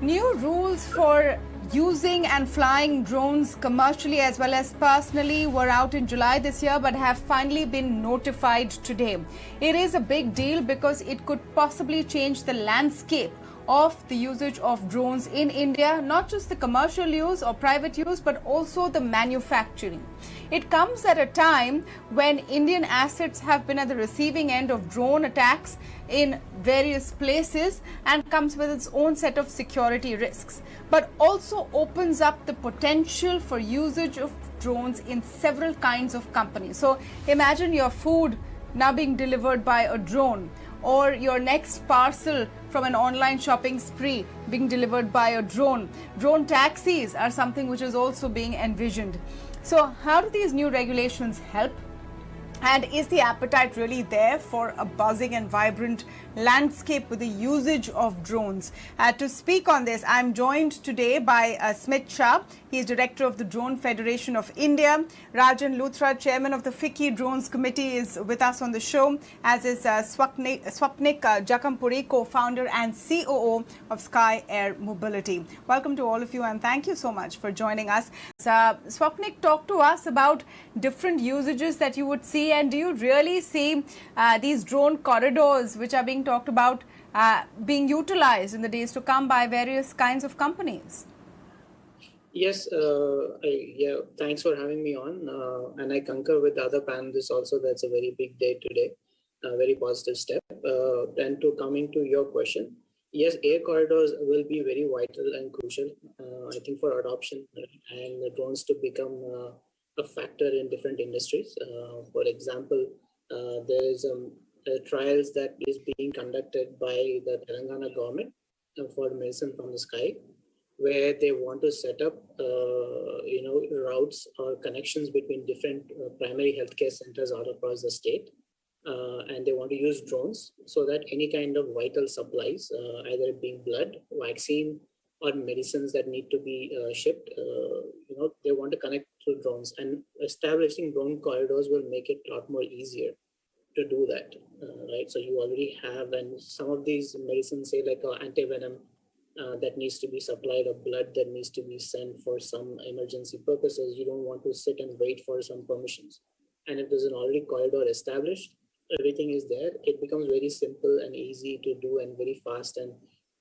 New rules for using and flying drones commercially as well as personally were out in July this year but have finally been notified today. It is a big deal because it could possibly change the landscape of the usage of drones in India, not just the commercial use or private use, but also the manufacturing. It comes at a time when Indian assets have been at the receiving end of drone attacks in various places and comes with its own set of security risks, but also opens up the potential for usage of drones in several kinds of companies. So imagine your food now being delivered by a drone, or your next parcel from an online shopping spree being delivered by a drone. Drone taxis are something which is also being envisioned. So how do these new regulations help? And is the appetite really there for a buzzing and vibrant landscape with the usage of drones? To speak on this, I'm joined today by Smit Shah. He is Director of the Drone Federation of India. Rajan Luthra, Chairman of the FICCI Drones Committee, is with us on the show, as is Swapnik Jakkampudi, co-founder and COO of SkyeAir Mobility. Welcome to all of you and thank you so much for joining us. Swapnik, talk to us about different usages that you would see, and do you really see these drone corridors which are being talked about being utilized in the days to come by various kinds of companies? Yes, thanks for having me on. And I concur with the other panelists also. That's a very big day today, a very positive step. And to coming to your question, yes, air corridors will be very vital and crucial, I think, for adoption and the drones to become a factor in different industries. For example, there is trials that is being conducted by the Telangana government for medicine from the sky, where they want to set up, routes or connections between different primary healthcare centers all across the state. And they want to use drones so that any kind of vital supplies, either it being blood, vaccine, or medicines that need to be shipped, they want to connect through drones. And establishing drone corridors will make it a lot more easier to do that, right? So you already have, and some of these medicines, say like antivenom, that needs to be supplied, or blood that needs to be sent for some emergency purposes, you don't want to sit and wait for some permissions. And if there's an already corridor established, everything is there, it becomes very simple and easy to do and very fast, and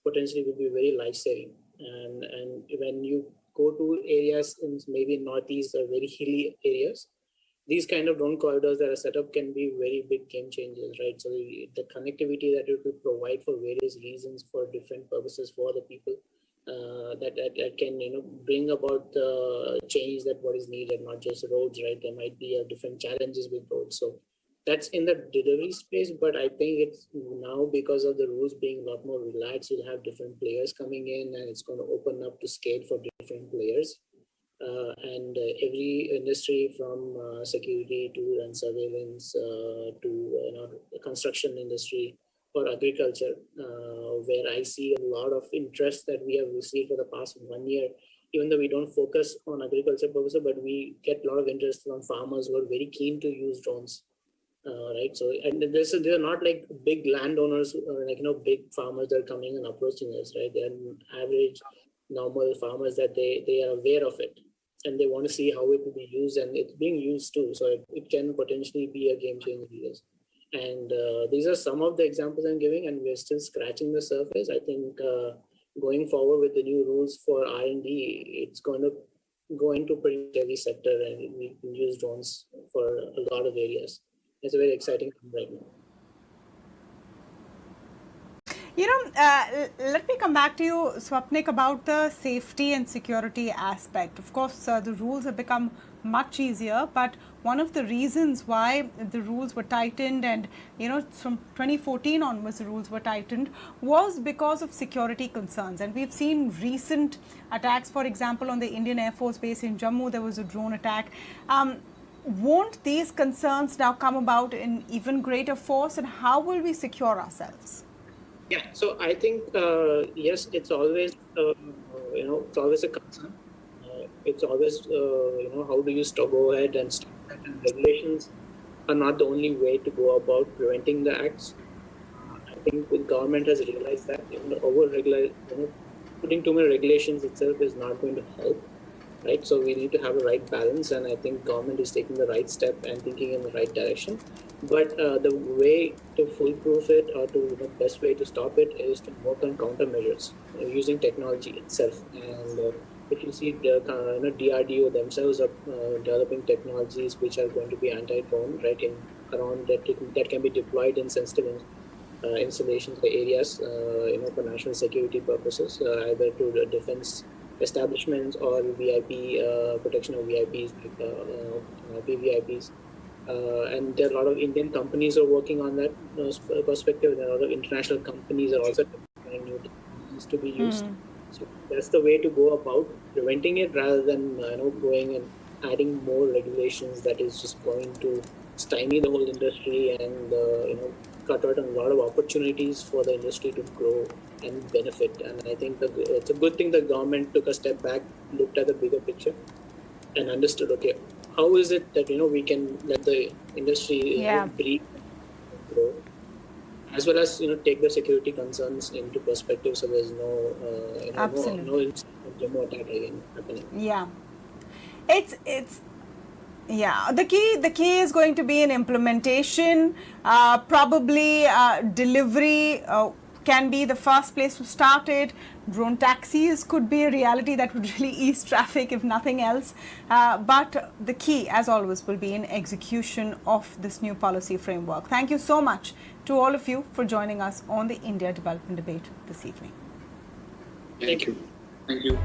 potentially will be very life-saving. And when you go to areas in maybe northeast or very hilly areas, these kind of drone corridors that are set up can be very big game changers, right? So the connectivity that it will provide for various reasons, for different purposes for the people, that can bring about the change that what is needed, not just roads, right? There might be different challenges with roads. So that's in the delivery space, but I think it's now, because of the rules being a lot more relaxed, you'll have different players coming in, and it's going to open up to scale for different players. And every industry, from security to and surveillance to the construction industry or agriculture, where I see a lot of interest that we have received for the past 1 year, even though we don't focus on agriculture purposes, but we get a lot of interest from farmers who are very keen to use drones. Right, so and they're not like big landowners, big farmers that are coming and approaching us, right? They're average, normal farmers that they are aware of it, and they want to see how it will be used, and it's being used too. So it can potentially be a game changer. Yes. And these are some of the examples I'm giving, and we're still scratching the surface. I think going forward with the new rules for R&D, it's going to go into pretty heavy sector, and we can use drones for a lot of areas. It's a very exciting thing right now. Let me come back to you, Swapnik, about the safety and security aspect. Of course, the rules have become much easier, but one of the reasons why the rules were tightened, and from 2014 onwards the rules were tightened, was because of security concerns. And we've seen recent attacks. For example, on the Indian Air Force base in Jammu, there was a drone attack. Won't these concerns now come about in even greater force, and how will we secure ourselves? Yeah, so I think yes, it's always it's always a concern. It's always how do you go ahead and stop that? And regulations are not the only way to go about preventing the acts. I think the government has realized that over putting too many regulations itself is not going to help, right? So we need to have a right balance, and I think government is taking the right step and thinking in the right direction. But the way to foolproof it, or to the best way to stop it, is to work on countermeasures using technology itself. And if you see the DRDO themselves are developing technologies which are going to be anti-drone, right? In around that can be deployed in sensitive installations or areas, for national security purposes, either to the defense establishments or VIP protection of VIPs, like PVIPs. And there are a lot of Indian companies are working on that perspective. There are a lot of international companies are also trying new technologies to be used. So that's the way to go about preventing it, rather than going and adding more regulations that is just going to stymie the whole industry and cut out a lot of opportunities for the industry to grow and benefit. And I think it's a good thing the government took a step back, looked at the bigger picture, and understood, okay, how is it that we can let the industry breathe and grow, as well as take the security concerns into perspective, so there's no demo attack again happening. Yeah, it's yeah, the key is going to be in implementation. Probably delivery can be the first place to start it. Drone taxis could be a reality that would really ease traffic, if nothing else. But the key, as always, will be in execution of this new policy framework. Thank you so much to all of you for joining us on the India Development Debate this evening. Thank you. Thank you.